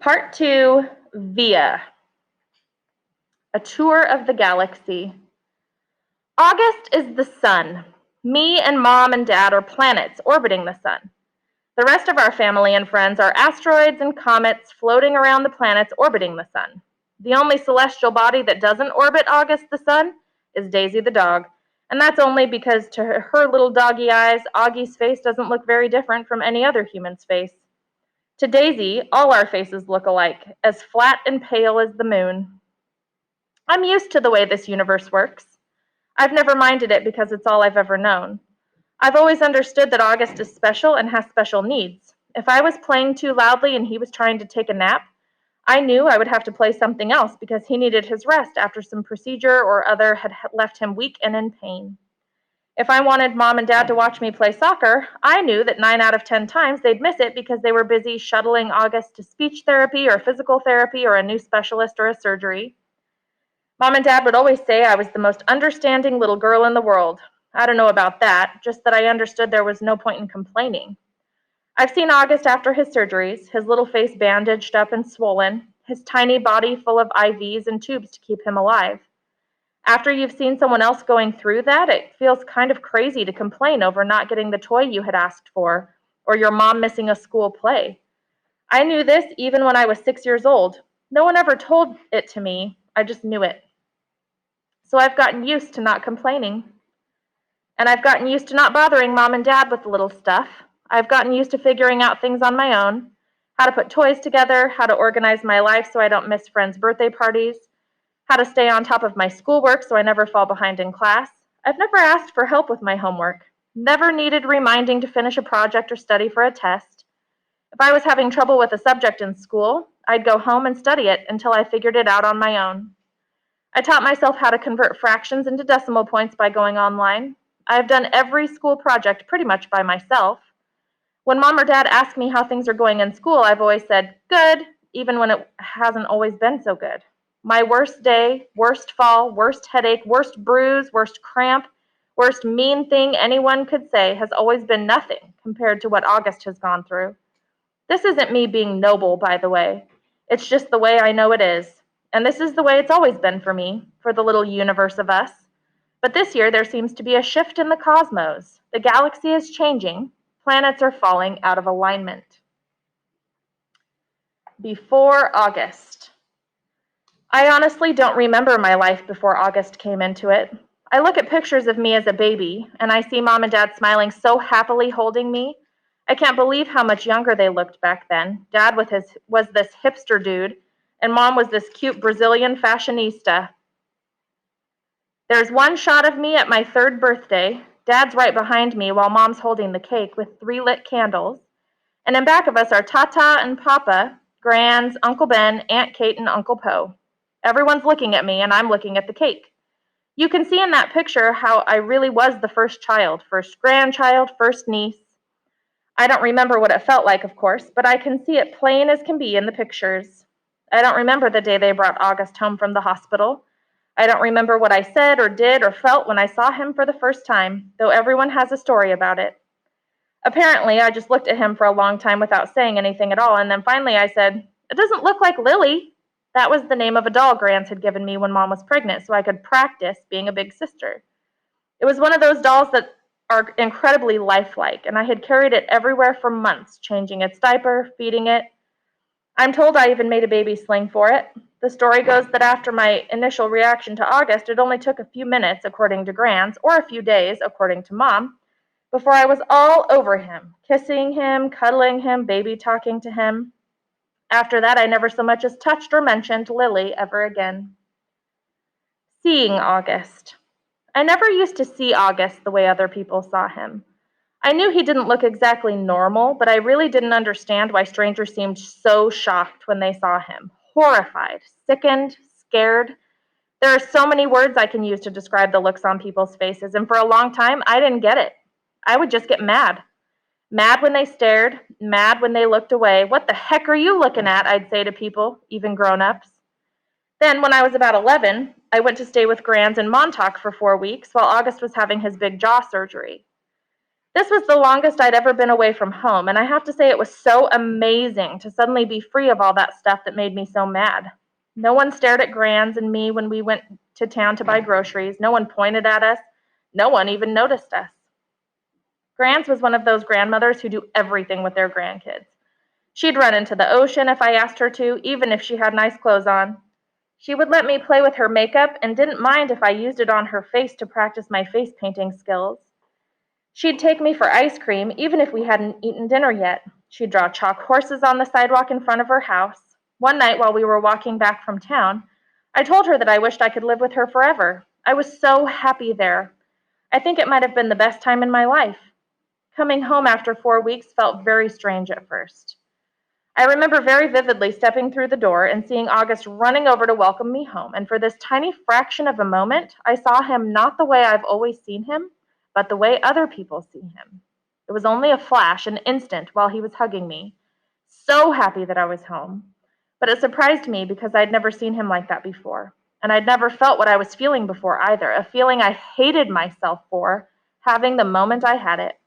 Part 2, Via, a tour of the galaxy. August is the sun. Me and Mom and Dad are planets orbiting the sun. The rest of our family and friends are asteroids and comets floating around the planets orbiting the sun. The only celestial body that doesn't orbit August the sun is Daisy the dog, and that's only because to her little doggy eyes, Augie's face doesn't look very different from any other human's face. To Daisy, all our faces look alike, as flat and pale as the moon. I'm used to the way this universe works. I've never minded it because it's all I've ever known. I've always understood that August is special and has special needs. If I was playing too loudly and he was trying to take a nap, I knew I would have to play something else because he needed his rest after some procedure or other had left him weak and in pain. If I wanted Mom and Dad to watch me play soccer, I knew that 9 out of 10 times they'd miss it because they were busy shuttling August to speech therapy or physical therapy or a new specialist or a surgery. Mom and Dad would always say I was the most understanding little girl in the world. I don't know about that, just that I understood there was no point in complaining. I've seen August after his surgeries, his little face bandaged up and swollen, his tiny body full of IVs and tubes to keep him alive. After you've seen someone else going through that, it feels kind of crazy to complain over not getting the toy you had asked for, or your mom missing a school play. I knew this even when I was 6 years old. No one ever told it to me, I just knew it. So I've gotten used to not complaining. And I've gotten used to not bothering Mom and Dad with the little stuff. I've gotten used to figuring out things on my own, how to put toys together, how to organize my life so I don't miss friends' birthday parties, how to stay on top of my schoolwork so I never fall behind in class. I've never asked for help with my homework, never needed reminding to finish a project or study for a test. If I was having trouble with a subject in school, I'd go home and study it until I figured it out on my own. I taught myself how to convert fractions into decimal points by going online. I've done every school project pretty much by myself. When Mom or Dad ask me how things are going in school, I've always said, good, even when it hasn't always been so good. My worst day, worst fall, worst headache, worst bruise, worst cramp, worst mean thing anyone could say has always been nothing compared to what August has gone through. This isn't me being noble, by the way. It's just the way I know it is. And this is the way it's always been for me, for the little universe of us. But this year there seems to be a shift in the cosmos. The galaxy is changing. Planets are falling out of alignment. Before August. I honestly don't remember my life before August came into it. I look at pictures of me as a baby, and I see Mom and Dad smiling so happily holding me. I can't believe how much younger they looked back then. Dad was this hipster dude, and Mom was this cute Brazilian fashionista. There's one shot of me at my 3rd birthday. Dad's right behind me while Mom's holding the cake with 3 lit candles. And in back of us are Tata and Papa, Grans, Uncle Ben, Aunt Kate, and Uncle Poe. Everyone's looking at me, and I'm looking at the cake. You can see in that picture how I really was the first child, first grandchild, first niece. I don't remember what it felt like, of course, but I can see it plain as can be in the pictures. I don't remember the day they brought August home from the hospital. I don't remember what I said or did or felt when I saw him for the first time, though everyone has a story about it. Apparently, I just looked at him for a long time without saying anything at all, and then finally I said, "It doesn't look like Lily." That was the name of a doll Grans had given me when Mom was pregnant so I could practice being a big sister. It was one of those dolls that are incredibly lifelike, and I had carried it everywhere for months, changing its diaper, feeding it. I'm told I even made a baby sling for it. The story goes that after my initial reaction to August, it only took a few minutes, according to Grans, or a few days, according to Mom, before I was all over him, kissing him, cuddling him, baby talking to him. After that, I never so much as touched or mentioned Lily ever again. Seeing August. I never used to see August the way other people saw him. I knew he didn't look exactly normal, but I really didn't understand why strangers seemed so shocked when they saw him. Horrified, sickened, scared. There are so many words I can use to describe the looks on people's faces, and for a long time, I didn't get it. I would just get mad. Mad when they stared, mad when they looked away. What the heck are you looking at? I'd say to people, even grown-ups. Then, when I was about 11, I went to stay with Grans in Montauk for 4 weeks while August was having his big jaw surgery. This was the longest I'd ever been away from home, and I have to say it was so amazing to suddenly be free of all that stuff that made me so mad. No one stared at Grans and me when we went to town to buy groceries. No one pointed at us. No one even noticed us. Grans was one of those grandmothers who do everything with their grandkids. She'd run into the ocean if I asked her to, even if she had nice clothes on. She would let me play with her makeup and didn't mind if I used it on her face to practice my face painting skills. She'd take me for ice cream, even if we hadn't eaten dinner yet. She'd draw chalk horses on the sidewalk in front of her house. One night while we were walking back from town, I told her that I wished I could live with her forever. I was so happy there. I think it might have been the best time in my life. Coming home after 4 weeks felt very strange at first. I remember very vividly stepping through the door and seeing August running over to welcome me home, and for this tiny fraction of a moment, I saw him not the way I've always seen him, but the way other people see him. It was only a flash, an instant, while he was hugging me. So happy that I was home. But it surprised me because I'd never seen him like that before, and I'd never felt what I was feeling before either, a feeling I hated myself for having the moment I had it.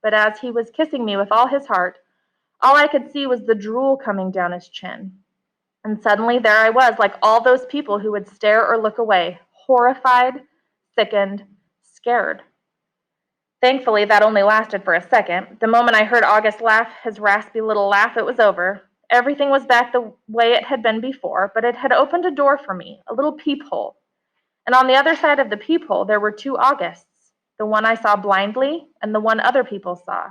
But as he was kissing me with all his heart, all I could see was the drool coming down his chin. And suddenly there I was, like all those people who would stare or look away, horrified, sickened, scared. Thankfully, that only lasted for a second. The moment I heard August laugh, his raspy little laugh, it was over. Everything was back the way it had been before, but it had opened a door for me, a little peephole. And on the other side of the peephole, there were two Augusts, the one I saw blindly and the one other people saw.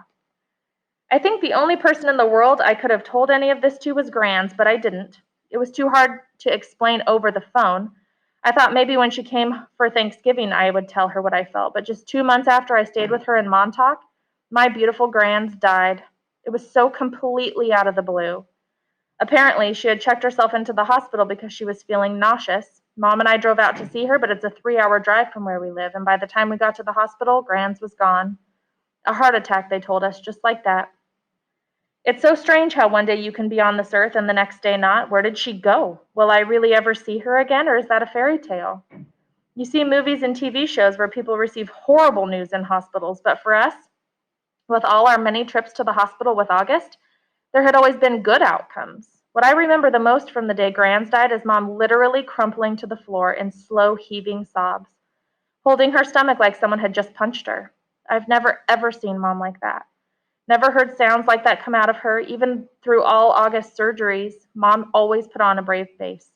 I think the only person in the world I could have told any of this to was Grans, but I didn't. It was too hard to explain over the phone. I thought maybe when she came for Thanksgiving I would tell her what I felt, but just 2 months after I stayed with her in Montauk, my beautiful Grans died. It was so completely out of the blue. Apparently, she had checked herself into the hospital because she was feeling nauseous. Mom and I drove out to see her, but it's a 3-hour drive from where we live, and by the time we got to the hospital, Grans was gone. A heart attack, they told us, just like that. It's so strange how one day you can be on this earth and the next day not. Where did she go? Will I really ever see her again, or is that a fairy tale? You see movies and TV shows where people receive horrible news in hospitals, but for us, with all our many trips to the hospital with August, there had always been good outcomes. What I remember the most from the day Grans died is Mom literally crumpling to the floor in slow, heaving sobs, holding her stomach like someone had just punched her. I've never, ever seen Mom like that. Never heard sounds like that come out of her. Even through all August surgeries, Mom always put on a brave face.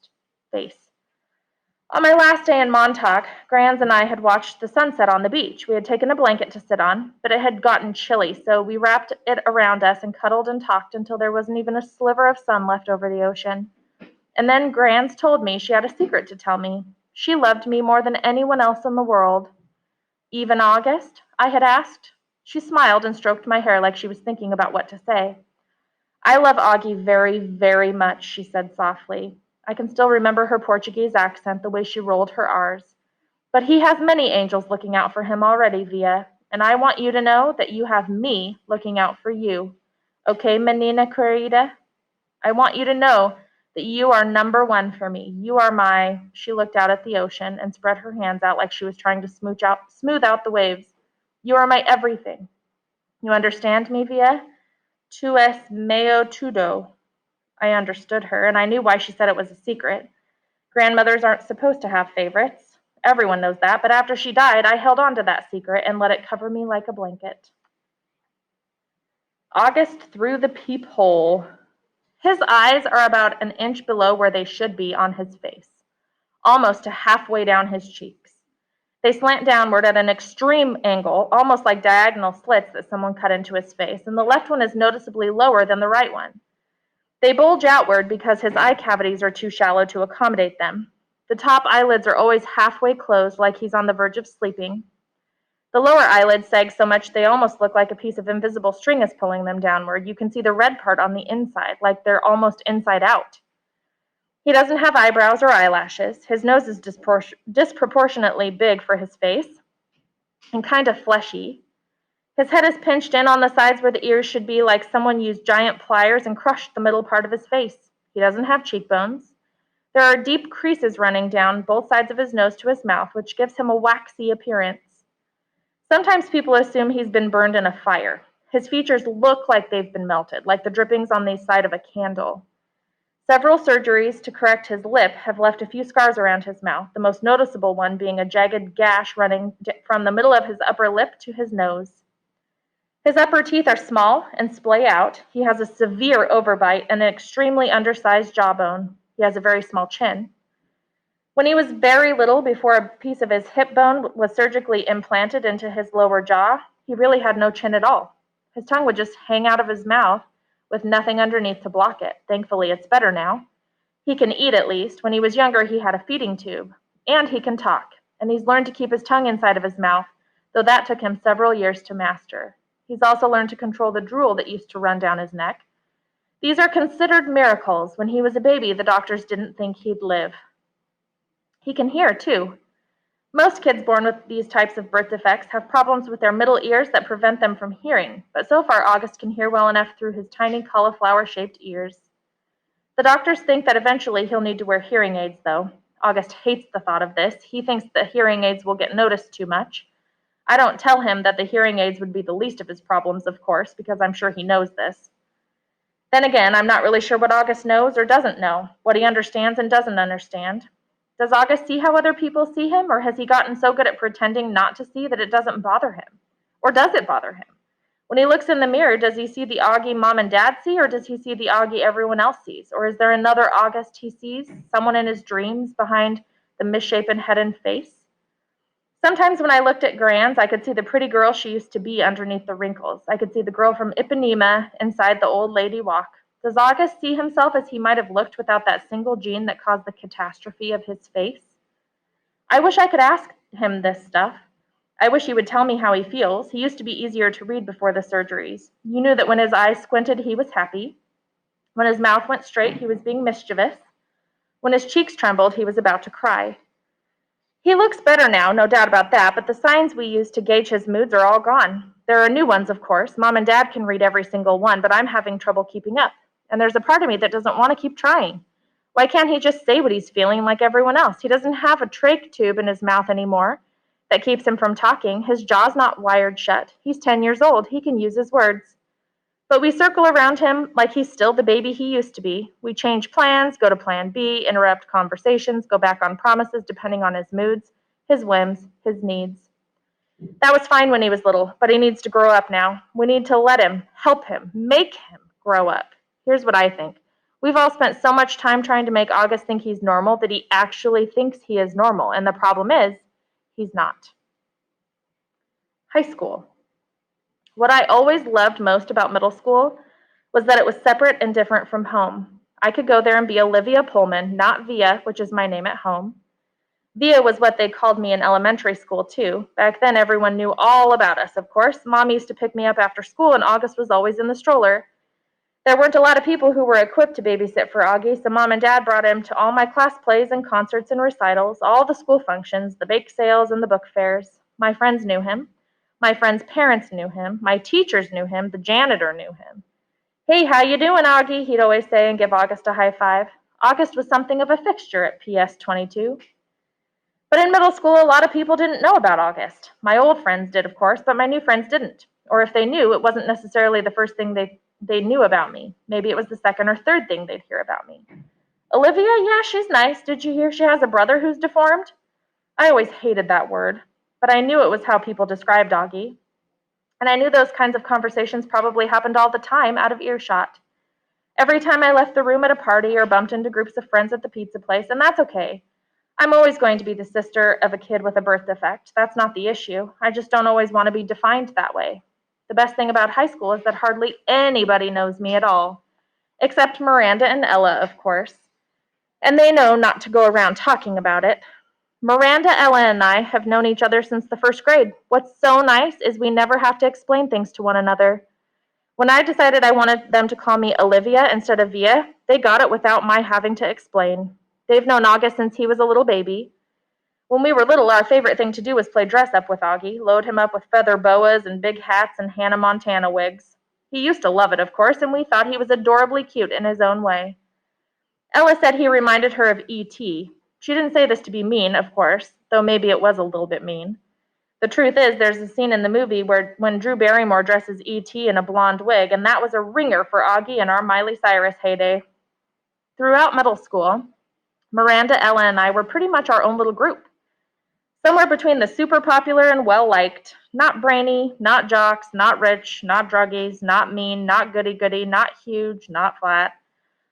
On my last day in Montauk, Grans and I had watched the sunset on the beach. We had taken a blanket to sit on, but it had gotten chilly, so we wrapped it around us and cuddled and talked until there wasn't even a sliver of sun left over the ocean. And then Grans told me she had a secret to tell me. She loved me more than anyone else in the world. Even August? I had asked. She smiled and stroked my hair like she was thinking about what to say. I love Augie very, very much, she said softly. I can still remember her Portuguese accent, the way she rolled her R's. But he has many angels looking out for him already, Via, and I want you to know that you have me looking out for you. Okay, menina querida? I want you to know that you are number one for me. You are my, she looked out at the ocean and spread her hands out like she was trying to smooth out the waves. You are my everything. You understand me, Via? Tu es meo todo. I understood her, and I knew why she said it was a secret. Grandmothers aren't supposed to have favorites. Everyone knows that, but after she died, I held on to that secret and let it cover me like a blanket. August through the peephole. His eyes are about an inch below where they should be on his face, almost to halfway down his cheeks. They slant downward at an extreme angle, almost like diagonal slits that someone cut into his face, and the left one is noticeably lower than the right one. They bulge outward because his eye cavities are too shallow to accommodate them. The top eyelids are always halfway closed, like he's on the verge of sleeping. The lower eyelids sag so much they almost look like a piece of invisible string is pulling them downward. You can see the red part on the inside, like they're almost inside out. He doesn't have eyebrows or eyelashes. His nose is disproportionately big for his face and kind of fleshy. His head is pinched in on the sides where the ears should be, like someone used giant pliers and crushed the middle part of his face. He doesn't have cheekbones. There are deep creases running down both sides of his nose to his mouth, which gives him a waxy appearance. Sometimes people assume he's been burned in a fire. His features look like they've been melted, like the drippings on the side of a candle. Several surgeries to correct his lip have left a few scars around his mouth, the most noticeable one being a jagged gash running from the middle of his upper lip to his nose. His upper teeth are small and splay out. He has a severe overbite and an extremely undersized jawbone. He has a very small chin. When he was very little, before a piece of his hip bone was surgically implanted into his lower jaw, he really had no chin at all. His tongue would just hang out of his mouth with nothing underneath to block it. Thankfully, it's better now. He can eat at least. When he was younger, he had a feeding tube. And he can talk. And he's learned to keep his tongue inside of his mouth, though that took him several years to master. He's also learned to control the drool that used to run down his neck. These are considered miracles. When he was a baby, the doctors didn't think he'd live. He can hear, too. Most kids born with these types of birth defects have problems with their middle ears that prevent them from hearing, but so far August can hear well enough through his tiny cauliflower-shaped ears. The doctors think that eventually he'll need to wear hearing aids, though. August hates the thought of this. He thinks the hearing aids will get noticed too much. I don't tell him that the hearing aids would be the least of his problems, of course, because I'm sure he knows this. Then again, I'm not really sure what August knows or doesn't know, what he understands and doesn't understand. Does August see how other people see him, or has he gotten so good at pretending not to see that it doesn't bother him? Or does it bother him? When he looks in the mirror, does he see the Augie mom and dad see, or does he see the Augie everyone else sees? Or is there another August he sees, someone in his dreams behind the misshapen head and face? Sometimes when I looked at Grans, I could see the pretty girl she used to be underneath the wrinkles. I could see the girl from Ipanema inside the old lady walk. Does August see himself as he might have looked without that single gene that caused the catastrophe of his face? I wish I could ask him this stuff. I wish he would tell me how he feels. He used to be easier to read before the surgeries. You knew that when his eyes squinted, he was happy. When his mouth went straight, he was being mischievous. When his cheeks trembled, he was about to cry. He looks better now, no doubt about that, but the signs we use to gauge his moods are all gone. There are new ones, of course. Mom and Dad can read every single one, but I'm having trouble keeping up. And there's a part of me that doesn't want to keep trying. Why can't he just say what he's feeling like everyone else? He doesn't have a trach tube in his mouth anymore that keeps him from talking. His jaw's not wired shut. He's 10 years old. He can use his words. But we circle around him like he's still the baby he used to be. We change plans, go to plan B, interrupt conversations, go back on promises depending on his moods, his whims, his needs. That was fine when he was little, but he needs to grow up now. We need to let him, help him, make him grow up. Here's what I think. We've all spent so much time trying to make August think he's normal that he actually thinks he is normal, and the problem is, he's not. High school. What I always loved most about middle school was that it was separate and different from home. I could go there and be Olivia Pullman, not Via, which is my name at home. Via was what they called me in elementary school, too. Back then, everyone knew all about us, of course. Mom used to pick me up after school, and August was always in the stroller. There weren't a lot of people who were equipped to babysit for Augie, so Mom and Dad brought him to all my class plays and concerts and recitals, all the school functions, the bake sales and the book fairs. My friends knew him. My friends' parents knew him. My teachers knew him. The janitor knew him. Hey, how you doing, Augie? He'd always say and give August a high five. August was something of a fixture at PS 22. But in middle school, a lot of people didn't know about August. My old friends did, of course, but my new friends didn't. Or if they knew, it wasn't necessarily the first thing they knew about me. Maybe it was the second or third thing they'd hear about me. Olivia, yeah, she's nice. Did you hear she has a brother who's deformed? I always hated that word, but I knew it was how people described Augie. And I knew those kinds of conversations probably happened all the time out of earshot. Every time I left the room at a party or bumped into groups of friends at the pizza place, and that's okay. I'm always going to be the sister of a kid with a birth defect. That's not the issue. I just don't always want to be defined that way. The best thing about high school is that hardly anybody knows me at all, except Miranda and Ella, of course. And they know not to go around talking about it. Miranda, Ella, and I have known each other since the first grade. What's so nice is we never have to explain things to one another. When I decided I wanted them to call me Olivia instead of Via, they got it without my having to explain. They've known August since he was a little baby. When we were little, our favorite thing to do was play dress-up with Augie, load him up with feather boas and big hats and Hannah Montana wigs. He used to love it, of course, and we thought he was adorably cute in his own way. Ella said he reminded her of E.T. She didn't say this to be mean, of course, though maybe it was a little bit mean. The truth is, there's a scene in the movie when Drew Barrymore dresses E.T. in a blonde wig, and that was a ringer for Augie in our Miley Cyrus heyday. Throughout middle school, Miranda, Ella, and I were pretty much our own little group. Somewhere between the super popular and well-liked, not brainy, not jocks, not rich, not druggies, not mean, not goody-goody, not huge, not flat.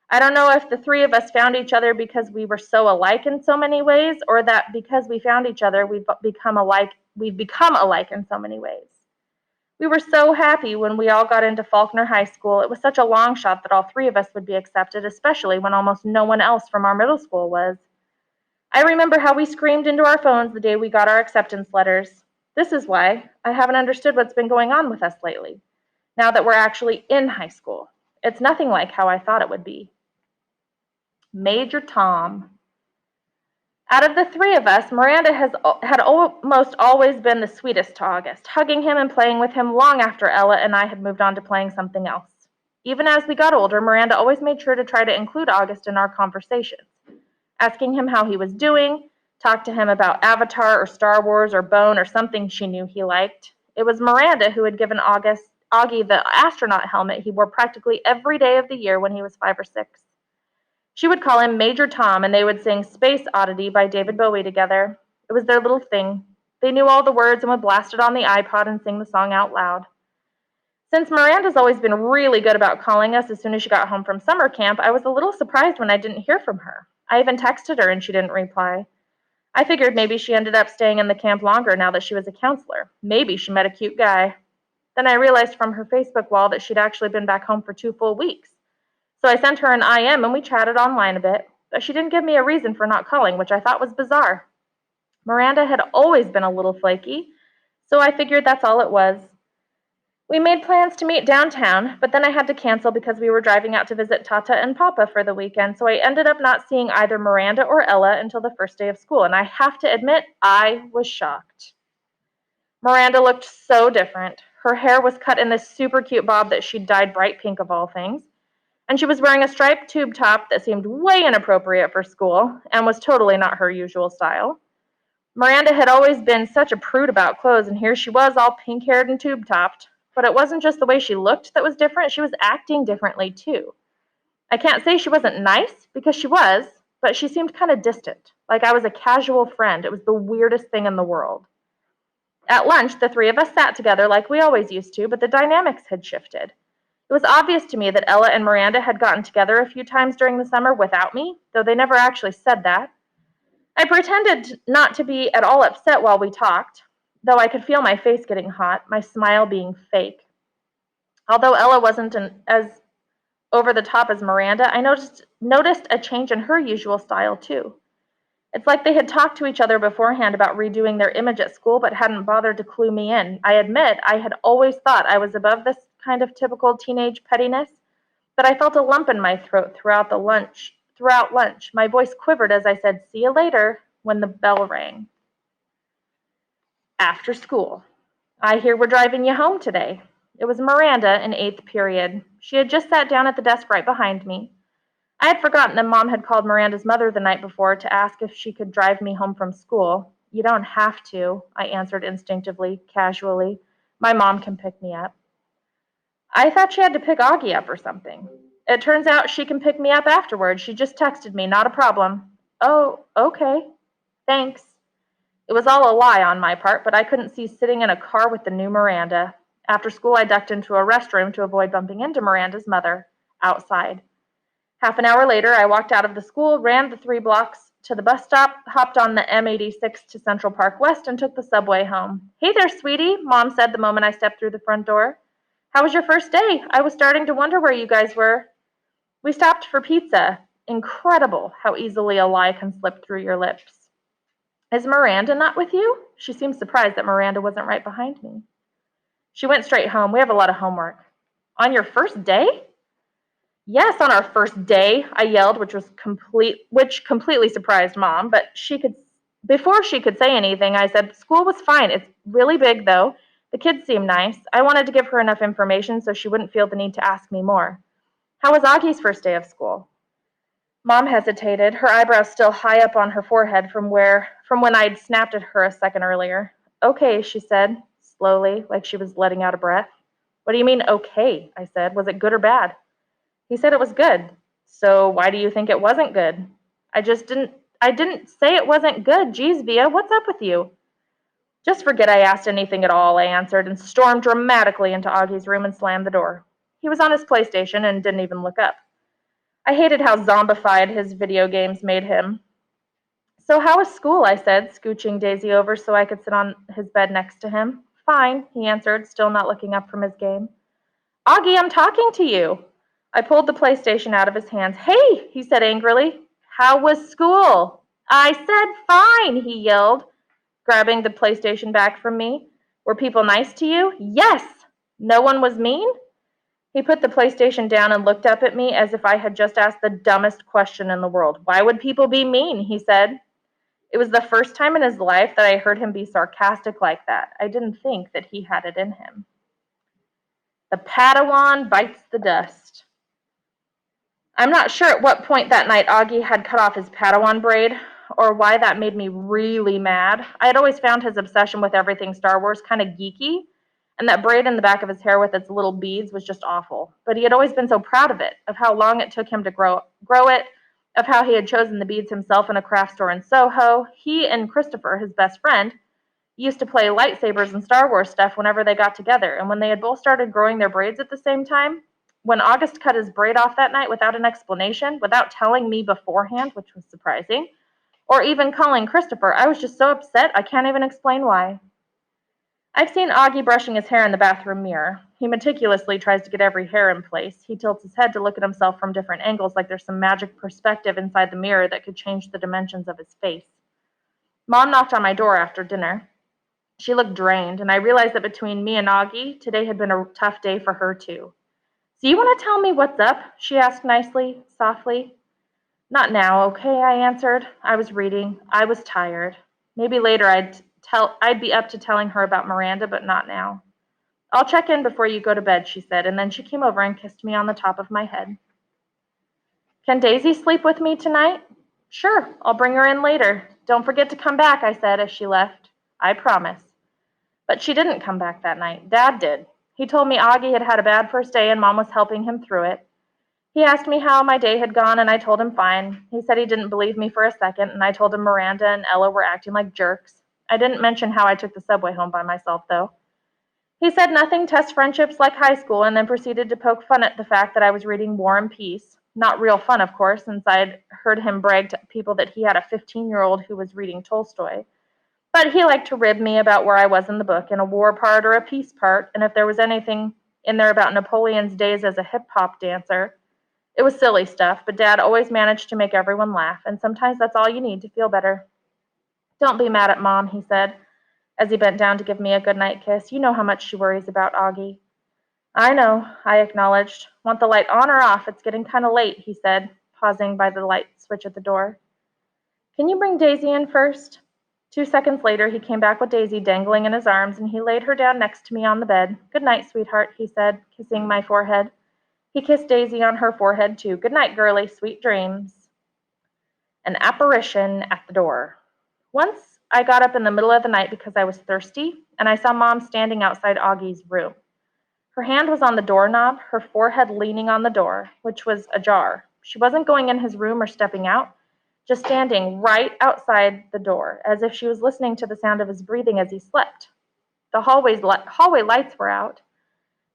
I don't know if the three of us found each other because we were so alike in so many ways, or that because we found each other, we've become alike in so many ways. We were so happy when we all got into Faulkner High School. It was such a long shot that all three of us would be accepted, especially when almost no one else from our middle school was. I remember how we screamed into our phones the day we got our acceptance letters. This is why I haven't understood what's been going on with us lately, now that we're actually in high school. It's nothing like how I thought it would be. Major Tom. Out of the three of us, Miranda had almost always been the sweetest to August, hugging him and playing with him long after Ella and I had moved on to playing something else. Even as we got older, Miranda always made sure to try to include August in our conversations, asking him how he was doing, talk to him about Avatar or Star Wars or Bone or something she knew he liked. It was Miranda who had given Augie the astronaut helmet he wore practically every day of the year when he was 5 or 6. She would call him Major Tom, and they would sing Space Oddity by David Bowie together. It was their little thing. They knew all the words and would blast it on the iPod and sing the song out loud. Since Miranda's always been really good about calling us as soon as she got home from summer camp, I was a little surprised when I didn't hear from her. I even texted her and she didn't reply. I figured maybe she ended up staying in the camp longer now that she was a counselor. Maybe she met a cute guy. Then I realized from her Facebook wall that she'd actually been back home for 2 full weeks. So I sent her an IM and we chatted online a bit, but she didn't give me a reason for not calling, which I thought was bizarre. Miranda had always been a little flaky, so I figured that's all it was. We made plans to meet downtown, but then I had to cancel because we were driving out to visit Tata and Papa for the weekend, so I ended up not seeing either Miranda or Ella until the first day of school, and I have to admit, I was shocked. Miranda looked so different. Her hair was cut in this super cute bob that she'd dyed bright pink of all things. And she was wearing a striped tube top that seemed way inappropriate for school and was totally not her usual style. Miranda had always been such a prude about clothes, and here she was all pink-haired and tube-topped. But it wasn't just the way she looked that was different, she was acting differently too. I can't say she wasn't nice, because she was, but she seemed kind of distant, like I was a casual friend. It was the weirdest thing in the world. At lunch, the three of us sat together like we always used to, but the dynamics had shifted. It was obvious to me that Ella and Miranda had gotten together a few times during the summer without me, though they never actually said that. I pretended not to be at all upset while we talked, though I could feel my face getting hot, my smile being fake. Although Ella wasn't as over the top as Miranda, I noticed a change in her usual style too. It's like they had talked to each other beforehand about redoing their image at school, but hadn't bothered to clue me in. I admit I had always thought I was above this kind of typical teenage pettiness, but I felt a lump in my throat throughout lunch. My voice quivered as I said, "See you later," when the bell rang. After school. "I hear we're driving you home today." It was Miranda in 8th period. She had just sat down at the desk right behind me. I had forgotten that Mom had called Miranda's mother the night before to ask if she could drive me home from school. "You don't have to," I answered instinctively, casually. "My mom can pick me up." I thought she had to pick Augie up or something. It turns out she can pick me up afterwards. She just texted me, "Not a problem." "Oh, okay. Thanks." It was all a lie on my part, but I couldn't see sitting in a car with the new Miranda. After school, I ducked into a restroom to avoid bumping into Miranda's mother outside. Half an hour later, I walked out of the school, ran the 3 blocks to the bus stop, hopped on the M86 to Central Park West, and took the subway home. "Hey there, sweetie," Mom said the moment I stepped through the front door. "How was your first day? I was starting to wonder where you guys were." "We stopped for pizza." Incredible how easily a lie can slip through your lips. "Is Miranda not with you?" She seemed surprised that Miranda wasn't right behind me. "She went straight home. We have a lot of homework." "On your first day?" "Yes, on our first day," I yelled, which completely surprised Mom, but before she could say anything, I said, "School was fine. It's really big, though. The kids seem nice." I wanted to give her enough information so she wouldn't feel the need to ask me more. "How was Augie's first day of school?" Mom hesitated, her eyebrows still high up on her forehead from when I'd snapped at her a second earlier. Okay, she said, slowly, like she was letting out a breath. What do you mean, okay? I said. Was it good or bad? He said it was good. So why do you think it wasn't good? I just didn't I didn't say it wasn't good. Geez, Via, what's up with you? Just forget I asked anything at all, I answered, and stormed dramatically into Augie's room and slammed the door. He was on his PlayStation and didn't even look up. I hated how zombified his video games made him. So how was school? I said, scooching Daisy over so I could sit on his bed next to him. Fine, he answered, still not looking up from his game. Augie, I'm talking to you. I pulled the PlayStation out of his hands. Hey, he said angrily. How was school? I said fine, he yelled, grabbing the PlayStation back from me. Were people nice to you? Yes. No one was mean? He put the PlayStation down and looked up at me as if I had just asked the dumbest question in the world. Why would people be mean? He said. It was the first time in his life that I heard him be sarcastic like that. I didn't think that he had it in him. The Padawan bites the dust. I'm not sure at what point that night Augie had cut off his Padawan braid, or why that made me really mad. I had always found his obsession with everything Star Wars kind of geeky, and that braid in the back of his hair with its little beads was just awful. But he had always been so proud of it, of how long it took him to grow it, of how he had chosen the beads himself in a craft store in Soho. He and Christopher, his best friend, used to play lightsabers and Star Wars stuff whenever they got together, and when they had both started growing their braids at the same time, when August cut his braid off that night without an explanation, without telling me beforehand, which was surprising, or even calling Christopher, I was just so upset I can't even explain why. I've seen Augie brushing his hair in the bathroom mirror. He meticulously tries to get every hair in place. He tilts his head to look at himself from different angles like there's some magic perspective inside the mirror that could change the dimensions of his face. Mom knocked on my door after dinner. She looked drained, and I realized that between me and Augie, today had been a tough day for her too. So you want to tell me what's up? She asked nicely, softly. Not now, okay, I answered. I was reading. I was tired. Maybe later I'd be up to telling her about Miranda, but not now. I'll check in before you go to bed, she said, and then she came over and kissed me on the top of my head. Can Daisy sleep with me tonight? Sure, I'll bring her in later. Don't forget to come back, I said as she left. I promise. But she didn't come back that night. Dad did. He told me Augie had had a bad first day and Mom was helping him through it. He asked me how my day had gone, and I told him fine. He said he didn't believe me for a second, and I told him Miranda and Ella were acting like jerks. I didn't mention how I took the subway home by myself, though. He said nothing tests friendships like high school, and then proceeded to poke fun at the fact that I was reading War and Peace. Not real fun, of course, since I'd heard him brag to people that he had a 15-year-old who was reading Tolstoy. But he liked to rib me about where I was in the book, in a war part or a peace part, and if there was anything in there about Napoleon's days as a hip-hop dancer. It was silly stuff, but Dad always managed to make everyone laugh, and sometimes that's all you need to feel better. Don't be mad at Mom, he said, as he bent down to give me a goodnight kiss. You know how much she worries about Augie. I know, I acknowledged. Want the light on or off? It's getting kind of late, he said, pausing by the light switch at the door. Can you bring Daisy in first? 2 seconds later, he came back with Daisy dangling in his arms, and he laid her down next to me on the bed. Good night, sweetheart, he said, kissing my forehead. He kissed Daisy on her forehead, too. Good night, girlie. Sweet dreams. An apparition at the door. Once I got up in the middle of the night because I was thirsty, and I saw Mom standing outside Augie's room. Her hand was on the doorknob, her forehead leaning on the door, which was ajar. She wasn't going in his room or stepping out, just standing right outside the door, as if she was listening to the sound of his breathing as he slept. The hallway lights were out.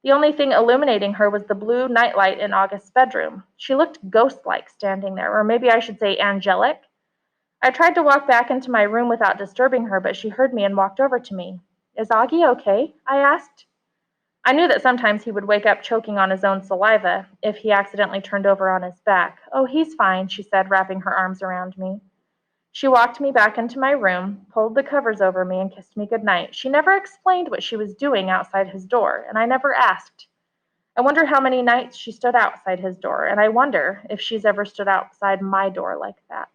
The only thing illuminating her was the blue nightlight in August's bedroom. She looked ghost-like standing there, or maybe I should say angelic. I tried to walk back into my room without disturbing her, but she heard me and walked over to me. Is Augie okay? I asked. I knew that sometimes he would wake up choking on his own saliva if he accidentally turned over on his back. Oh, he's fine, she said, wrapping her arms around me. She walked me back into my room, pulled the covers over me, and kissed me goodnight. She never explained what she was doing outside his door, and I never asked. I wonder how many nights she stood outside his door, and I wonder if she's ever stood outside my door like that.